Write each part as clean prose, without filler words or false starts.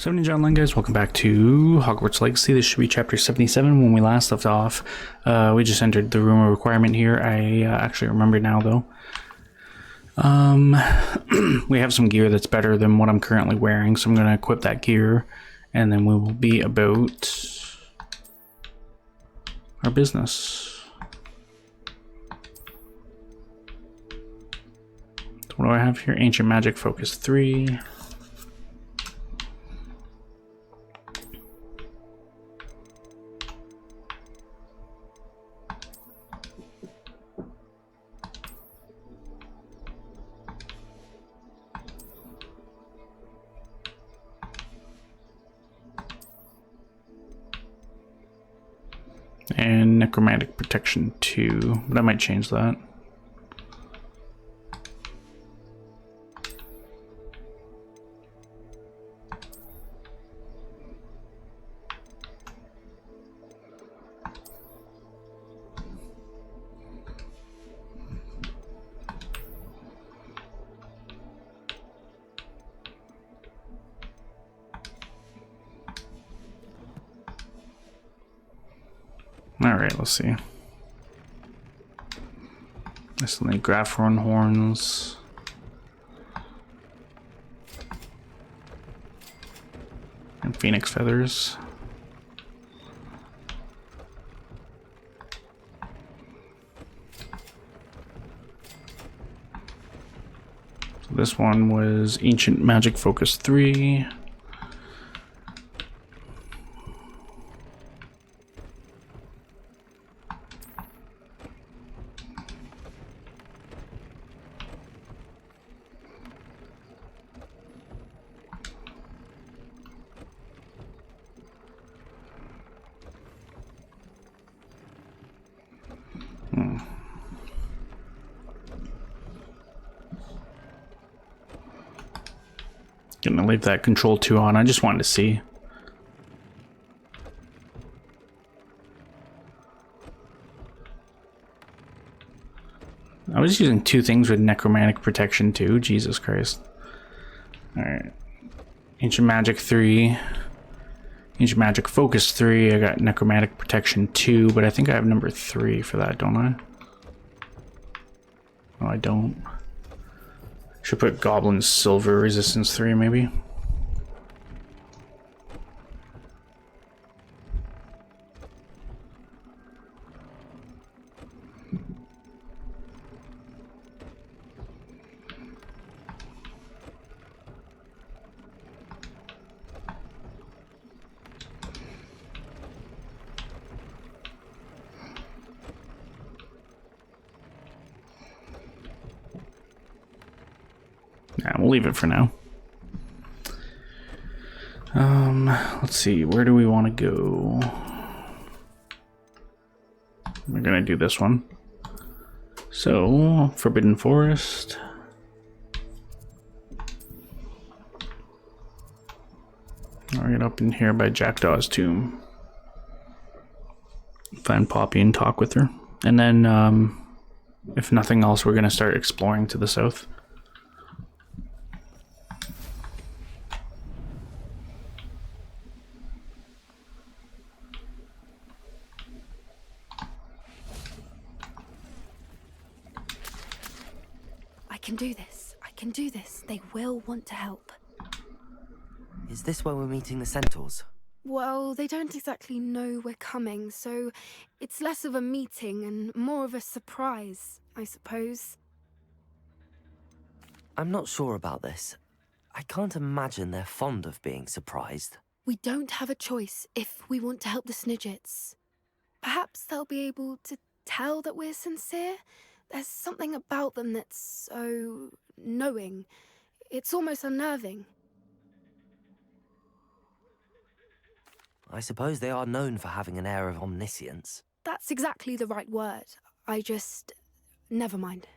So, Ninja Online guys, welcome back to Hogwarts Legacy. This should be chapter 77. When we last left off, we just entered the room of requirement here. I actually remember now, though. We have some gear that's better than what I'm currently wearing, so I'm going to equip that gear, and then we will be about our business. So what do I have here? Ancient Magic Focus 3. And Necromantic Protection 2, but I might change that. Alright, let's see. I still need Graphorn horns. And Phoenix feathers. So this one was Ancient Magic Focus 3. Gonna leave that control 2 on. I just wanted to see. I was using 2 things with Necromantic Protection 2. Jesus Christ. Alright. Ancient Magic 3. Ancient Magic Focus 3. I got Necromantic Protection 2, but I think I have number 3 for that, don't I? No, I don't. Should put Goblin Silver Resistance 3, maybe. Yeah, we'll leave it for now. Let's see, where do we want to go? We're gonna do this one. So, Forbidden Forest. I'll get up in here by Jackdaw's tomb. Find Poppy and talk with her. And then, if nothing else, we're gonna start exploring to the south. I can do this. They will want to help. Is this where we're meeting the centaurs? Well, they don't exactly know we're coming, so it's less of a meeting and more of a surprise, I suppose. I'm not sure about this. I can't imagine they're fond of being surprised. We don't have a choice if we want to help the Snidgets. Perhaps they'll be able to tell that we're sincere. There's something about them that's so knowing. It's almost unnerving. I suppose they are known for having an air of omniscience. That's exactly the right word. Never mind.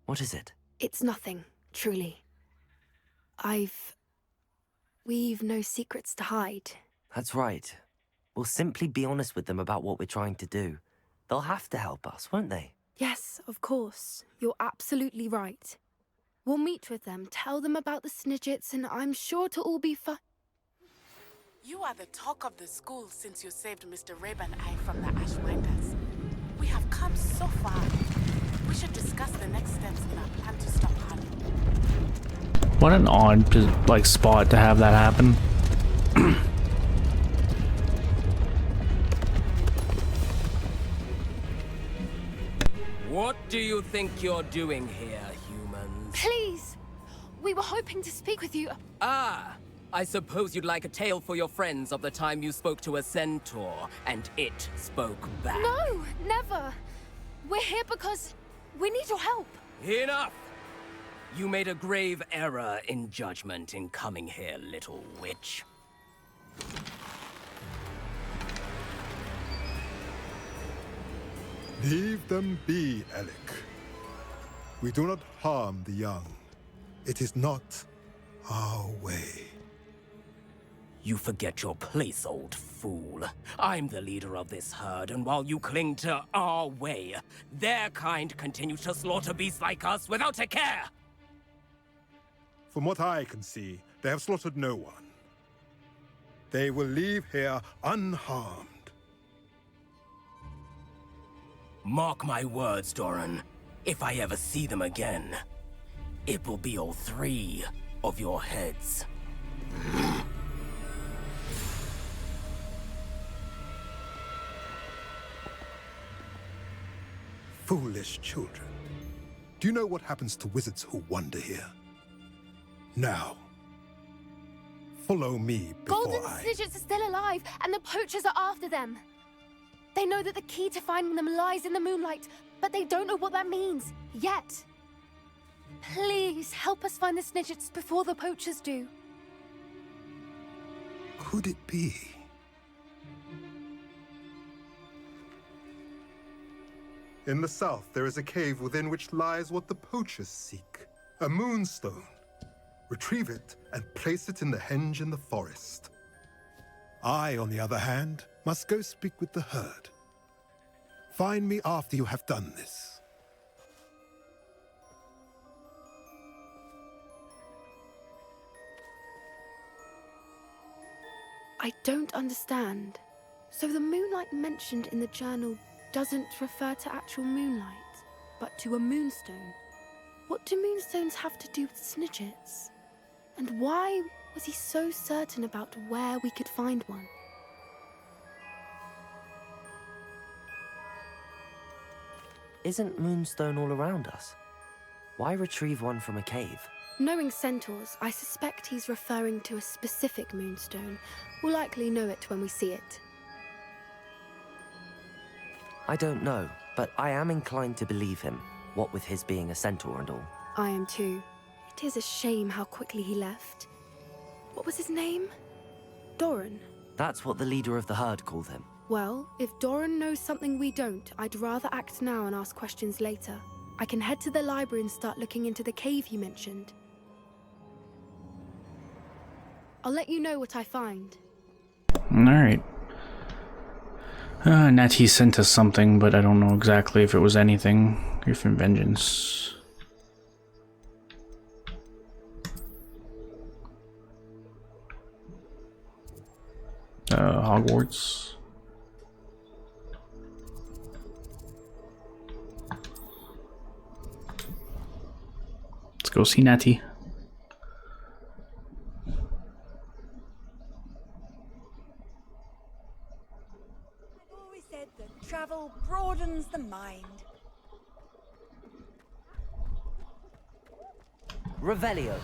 What is it? It's nothing, truly. We've no secrets to hide. That's right. We'll simply be honest with them about what we're trying to do. They'll have to help us, won't they? Yes, of course. You're absolutely right. We'll meet with them, tell them about the Snidgets, and I'm sure to all be fine. You are the talk of the school since you saved Mr. Rabe and I from the Ashwinders. We have come so far. We should discuss the next steps in our plan to stop Harley. What an odd, like, spot to have that happen. What do you think you're doing here, humans? Please! We were hoping to speak with you. Ah, I suppose you'd like a tale for your friends of the time you spoke to a centaur, and it spoke back. No, never. We're here because we need your help. Enough! You made a grave error in judgment in coming here, little witch. Leave them be, Alec. We do not harm the young. It is not our way. You forget your place, old fool. I'm the leader of this herd, and while you cling to our way, their kind continue to slaughter beasts like us without a care! From what I can see, they have slaughtered no one. They will leave here unharmed. Mark my words, Doran. If I ever see them again, it will be all 3 of your heads. Foolish children. Do you know what happens to wizards who wander here? Now, follow me before Golden Snidgets are still alive, and the poachers are after them. They know that the key to finding them lies in the moonlight, but they don't know what that means, yet. Please, help us find the Snidgets before the poachers do. Could it be? In the south, there is a cave within which lies what the poachers seek. A moonstone. Retrieve it and place it in the henge in the forest. I, on the other hand, must go speak with the herd. Find me after you have done this. I don't understand. So the moonlight mentioned in the journal doesn't refer to actual moonlight, but to a moonstone. What do moonstones have to do with Snidgets? And why was he so certain about where we could find one? Isn't Moonstone all around us? Why retrieve one from a cave? Knowing centaurs, I suspect he's referring to a specific moonstone. We'll likely know it when we see it. I don't know, but I am inclined to believe him, what with his being a centaur and all. I am too. It is a shame how quickly he left. What was his name? Doran. That's what the leader of the herd called him. Well, if Doran knows something we don't, I'd rather act now and ask questions later. I can head to the library and start looking into the cave you mentioned. I'll let you know what I find. Alright. Natty sent us something, but I don't know exactly if it was anything. Griffin Vengeance. Hogwarts. Let's go see Natty. I've always said that travel broadens the mind. Revelio.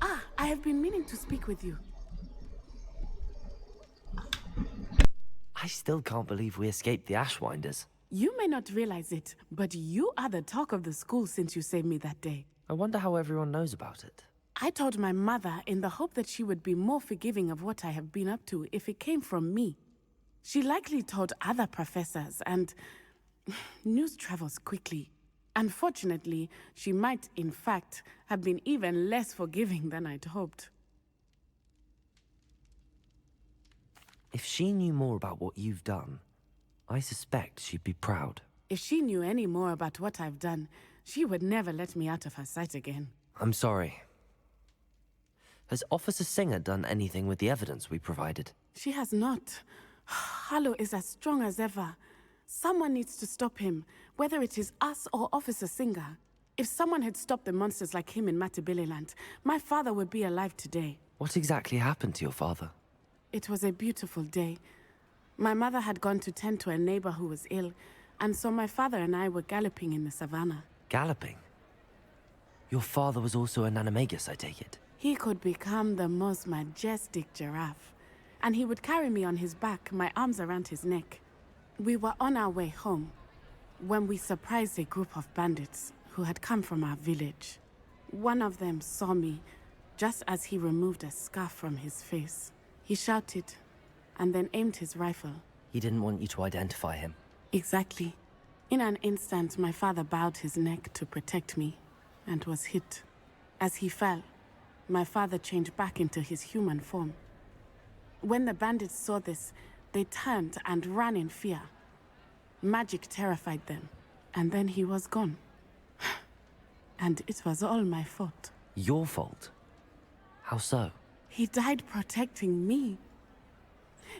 Ah, I have been meaning to speak with you. I still can't believe we escaped the Ashwinders. You may not realize it, but you are the talk of the school since you saved me that day. I wonder how everyone knows about it. I told my mother in the hope that she would be more forgiving of what I have been up to if it came from me. She likely told other professors, and news travels quickly. Unfortunately, she might, in fact, have been even less forgiving than I'd hoped. If she knew more about what you've done, I suspect she'd be proud. If she knew any more about what I've done, she would never let me out of her sight again. I'm sorry. Has Officer Singer done anything with the evidence we provided? She has not. Harlow is as strong as ever. Someone needs to stop him, whether it is us or Officer Singer. If someone had stopped the monsters like him in Matabeleland, my father would be alive today. What exactly happened to your father? It was a beautiful day. My mother had gone to tend to a neighbor who was ill, and so my father and I were galloping in the savannah. Galloping? Your father was also an animagus, I take it? He could become the most majestic giraffe, and he would carry me on his back, my arms around his neck. We were on our way home when we surprised a group of bandits who had come from our village. One of them saw me just as he removed a scarf from his face. He shouted and then aimed his rifle. He didn't want you to identify him. Exactly. In an instant, my father bowed his neck to protect me and was hit. As he fell, my father changed back into his human form. When the bandits saw this, they turned and ran in fear. Magic terrified them, and then he was gone. And it was all my fault. Your fault? How so? He died protecting me.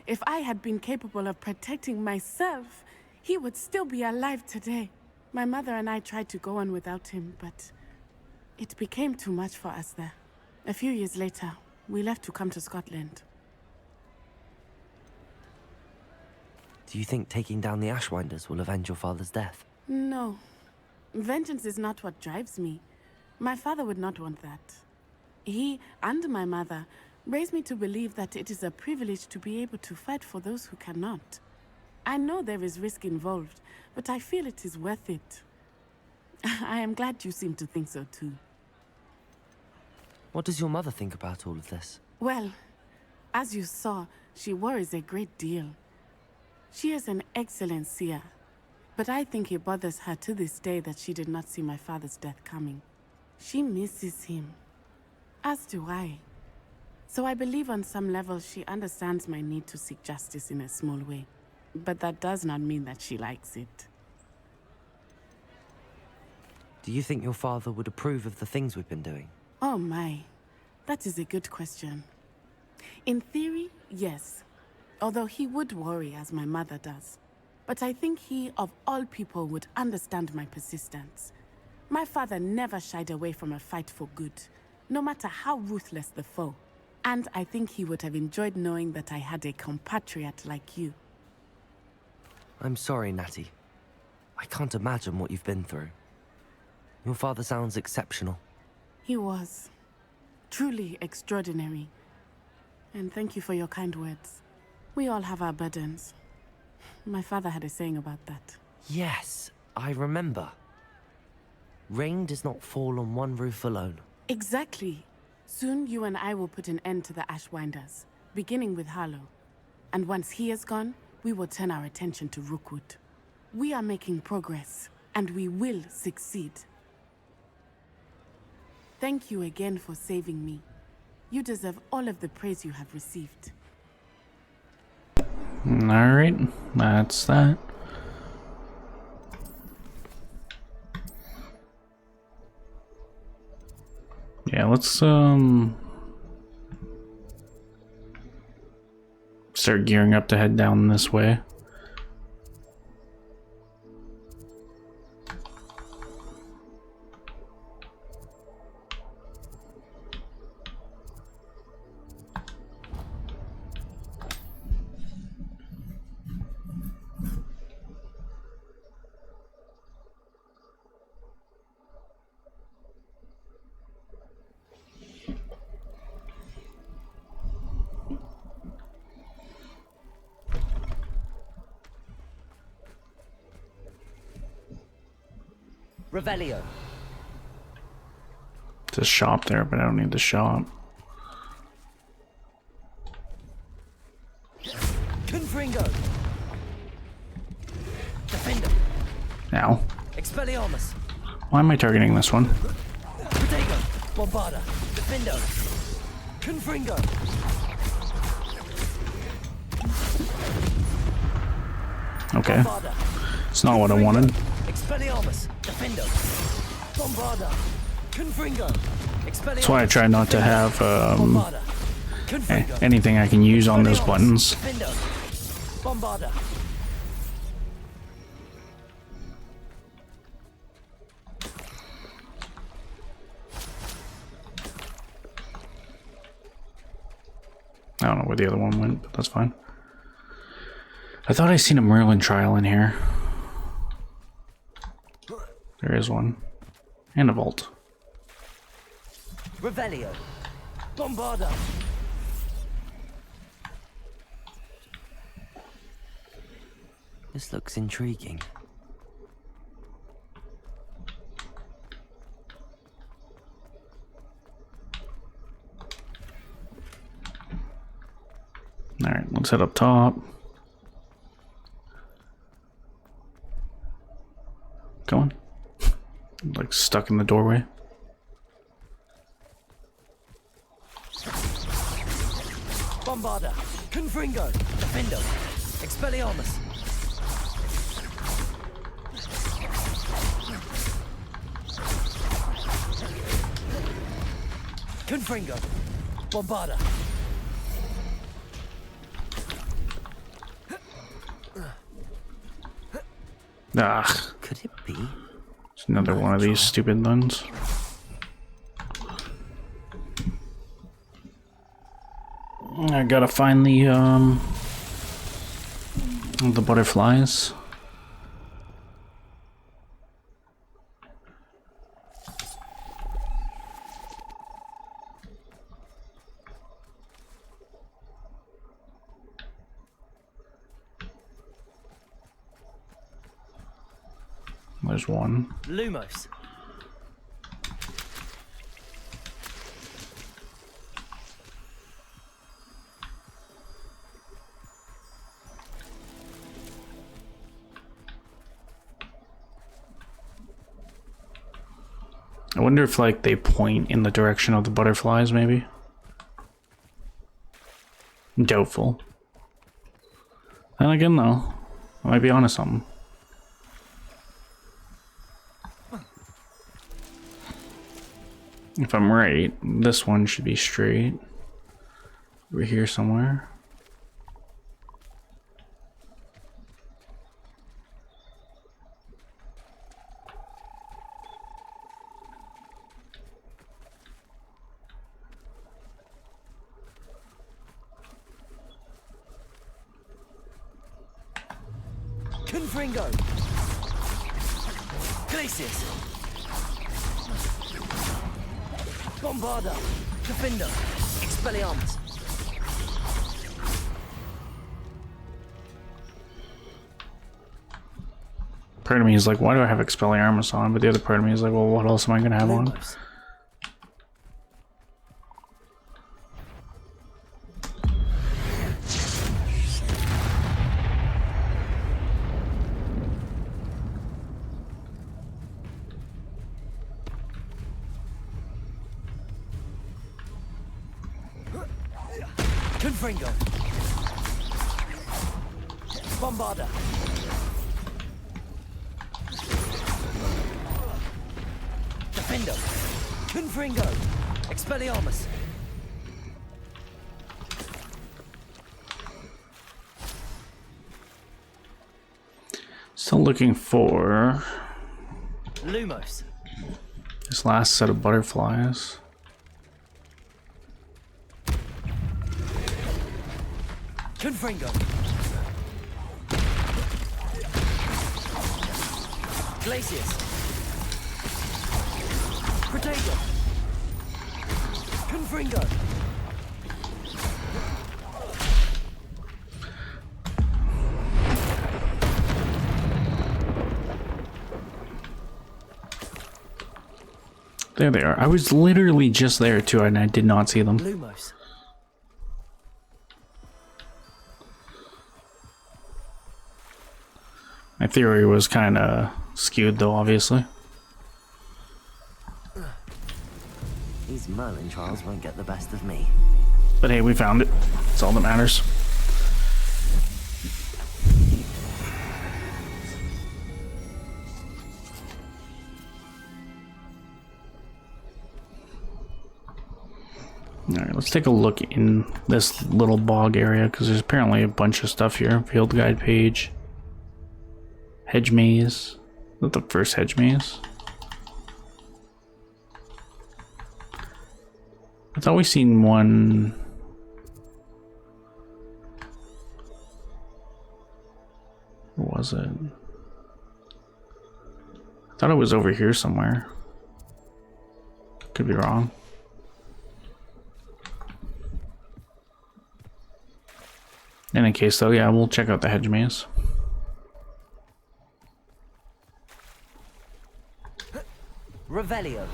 If I had been capable of protecting myself, he would still be alive today. My mother and I tried to go on without him, but it became too much for us there. A few years later, we left to come to Scotland. Do you think taking down the Ashwinders will avenge your father's death? No. Vengeance is not what drives me. My father would not want that. He and my mother raised me to believe that it is a privilege to be able to fight for those who cannot. I know there is risk involved, but I feel it is worth it. I am glad you seem to think so too. What does your mother think about all of this? Well, as you saw, she worries a great deal. She is an excellent seer, but I think it bothers her to this day that she did not see my father's death coming. She misses him, as do I. So I believe on some level she understands my need to seek justice in a small way. But that does not mean that she likes it. Do you think your father would approve of the things we've been doing? Oh my, that is a good question. In theory, yes. Although he would worry as my mother does. But I think he, of all people, would understand my persistence. My father never shied away from a fight for good, no matter how ruthless the foe. And I think he would have enjoyed knowing that I had a compatriot like you. I'm sorry, Natty. I can't imagine what you've been through. Your father sounds exceptional. He was. Truly extraordinary. And thank you for your kind words. We all have our burdens. My father had a saying about that. Yes, I remember. Rain does not fall on one roof alone. Exactly. Soon you and I will put an end to the Ashwinders, beginning with Harlow. And once he is gone, we will turn our attention to Rookwood. We are making progress, and we will succeed. Thank you again for saving me. You deserve all of the praise you have received. Alright, that's that. Yeah, let's start gearing up to head down this way. Revelio. There's a shop there, but I don't need the shop. Confringo. Defender. Now, Expelliarmus. why am I targeting this one? Protego. Bombarda. Defendo. Confringo. Okay. Bombarda. It's not what I wanted. Expelliarmus. Defender. Bombarda. Confringo. Expelliarmus. That's why I try not to have Bombarda. Confringo. anything I can use on those buttons. Defender. Bombarda. I don't know where the other one went, but that's fine. I thought I seen a Merlin trial in here. There is one. And a vault. Revelio. Bombarda. This looks intriguing. Alright, let's head up top. Going. Like stuck in the doorway. Bombarda. Confringo. Defender. Expelliarmus. Confringo. Bombarda. Ah, Could it be? it's another one of these stupid ones. I gotta find the butterflies. There's one. Lumos. I wonder if like they point in the direction of the butterflies, maybe. Doubtful. Then again though, I might be onto something. If I'm right, this one should be straight. Over here somewhere. Confringo. Glacius. Bombarda. Defender. Expelliarmus. Part of me is like, why do I have Expelliarmus on? But the other part of me is like, well, what else am I gonna have on? Lumos. Confringo. Bombarda. Defender. Confringo. Expelliarmus. Still looking for Lumos. this last set of butterflies. Confringo. Glacius. Protego. Confringo. There they are. I was literally just there too, and I did not see them. Lumos. My theory was kind of skewed, though, obviously. These Merlin trials won't get the best of me. But hey, we found it. That's all that matters. Let's take a look in this little bog area because there's apparently a bunch of stuff here. Field guide page. Hedge maze. Is that the first hedge maze? I thought we seen one. Where was it? I thought it was over here somewhere. Could be wrong. In any case, though, yeah, we'll check out the hedge maze. Revelio.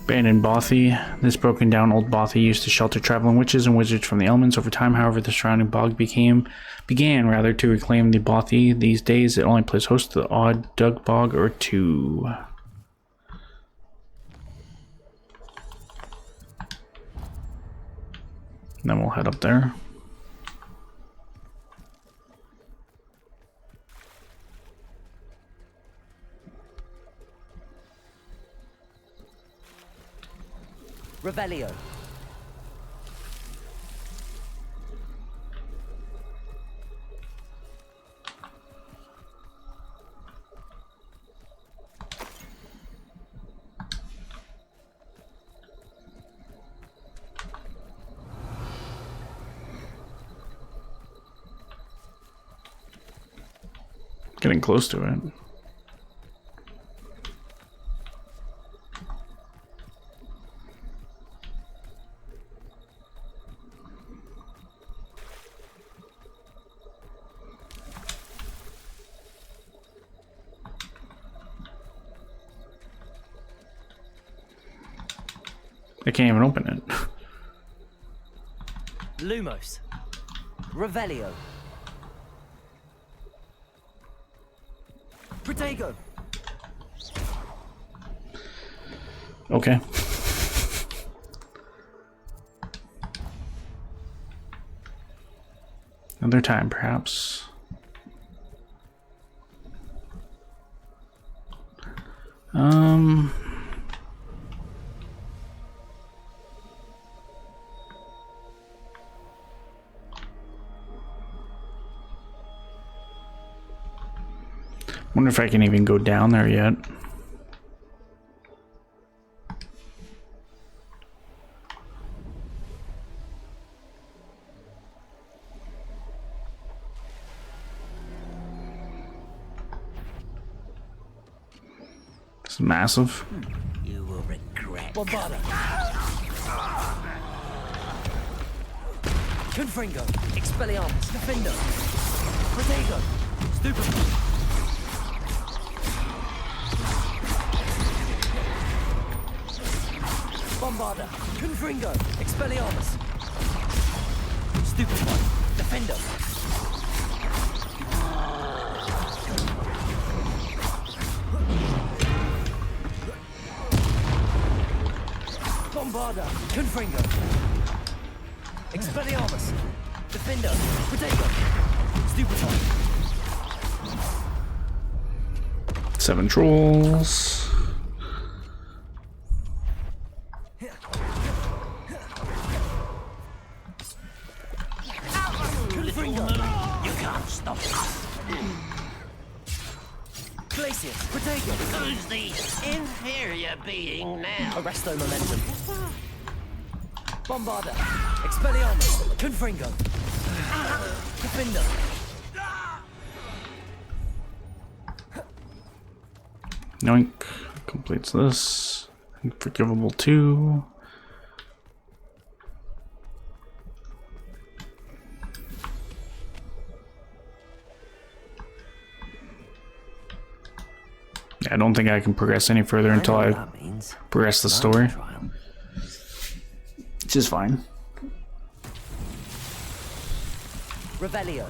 Abandoned Bothy. This broken down old Bothy used to shelter traveling witches and wizards from the elements. Over time, however, the surrounding bog began to reclaim the Bothy. These days, it only plays host to the odd dug bog or two. And then we'll head up there. Revelio. Getting close to it. I can't even open it. Lumos. Revelio. Protego. Okay. Another time, perhaps. Wonder if I can even go down there yet. This is massive. You will regret. Bombarda. Confringo. Expelliarmus. Defendo. Protego. Stupefy. Bombarda. Confringo. Expelliarmus. Stupefy. Defendo. Bombarda. Confringo. Expelliarmus. Defendo. Protego. Stupefy. 7 trolls. You can't stop us. Glacius. Protego. Who's the inferior being now? Arresto momentum. Bombarda. Expelliarmus. Confringo. Defender. Yoink. Completes this. Unforgivable 2. Yeah, I don't think I can progress any further until I progress the story. Which is fine. Revelio.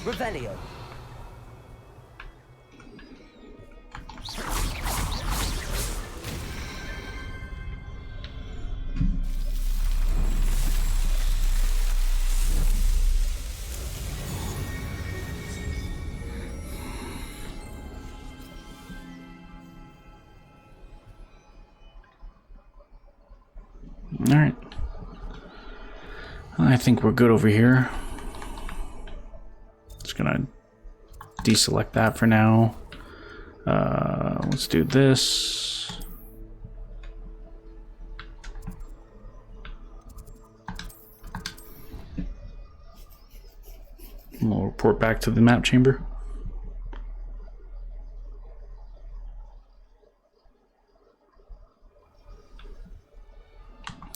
Revelio. Alright. I think we're good over here. Just gonna deselect that for now. Let's do this. We'll report back to the map chamber.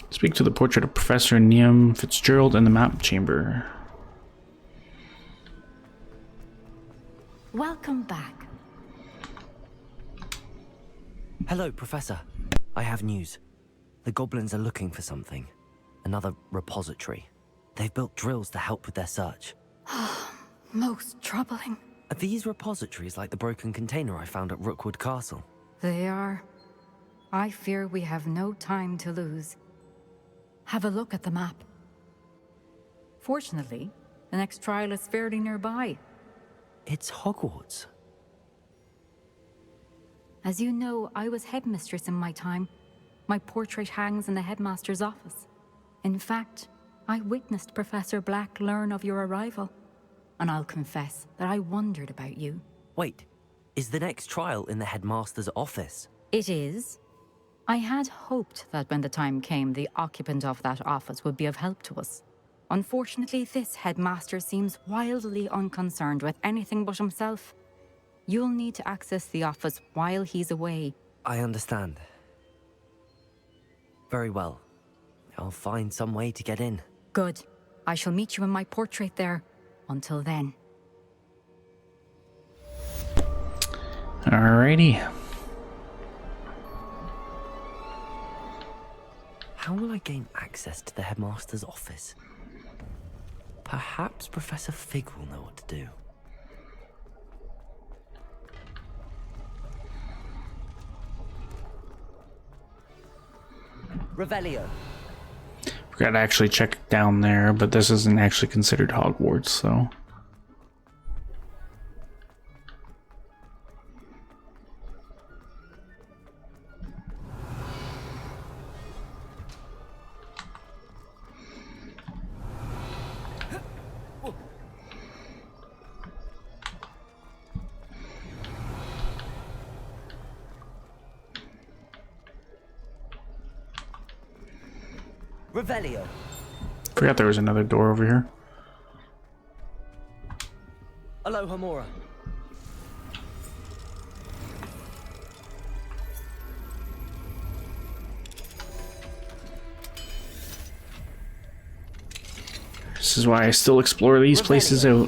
Speak to the portrait of Professor Neum Fitzgerald in the map chamber. Welcome back. Hello, Professor. I have news. The goblins are looking for something. Another repository. They've built drills to help with their search. Most troubling. Are these repositories like the broken container I found at Rookwood Castle? They are. I fear we have no time to lose. Have a look at the map. Fortunately, the next trial is fairly nearby. It's Hogwarts. As you know, I was headmistress in my time. My portrait hangs in the headmaster's office. In fact, I witnessed Professor Black learn of your arrival. And I'll confess that I wondered about you. Wait, is the next trial in the headmaster's office? It is. I had hoped that when the time came, the occupant of that office would be of help to us. Unfortunately, this headmaster seems wildly unconcerned with anything but himself. You'll need to access the office while he's away. I understand. Very well. I'll find some way to get in. Good. I shall meet you in my portrait there. Until then. Alrighty. How will I gain access to the headmaster's office? Perhaps Professor Fig will know what to do. Revelio. Forgot to actually check down there, but this isn't actually considered Hogwarts, so. Revelio. Forgot there was another door over here. Hello, Hamora. This is why I still explore these places out.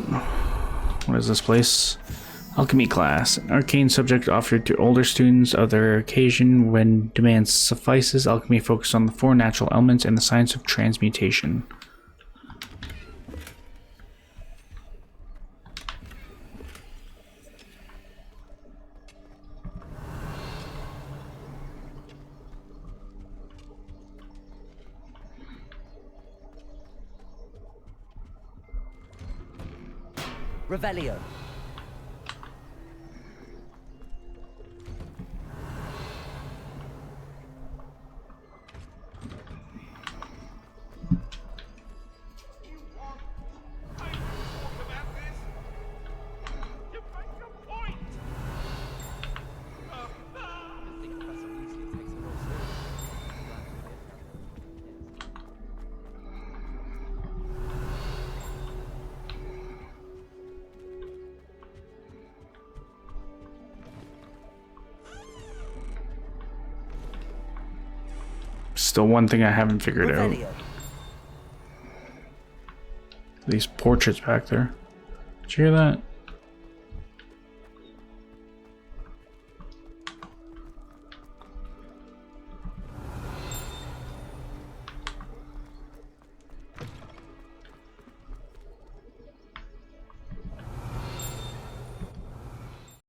What is this place? Alchemy class. An arcane subject offered to older students of their occasion when demand suffices. Alchemy focused on the 4 natural elements and the science of transmutation. Revelio. Still one thing I haven't figured out. These portraits back there. Did you hear that?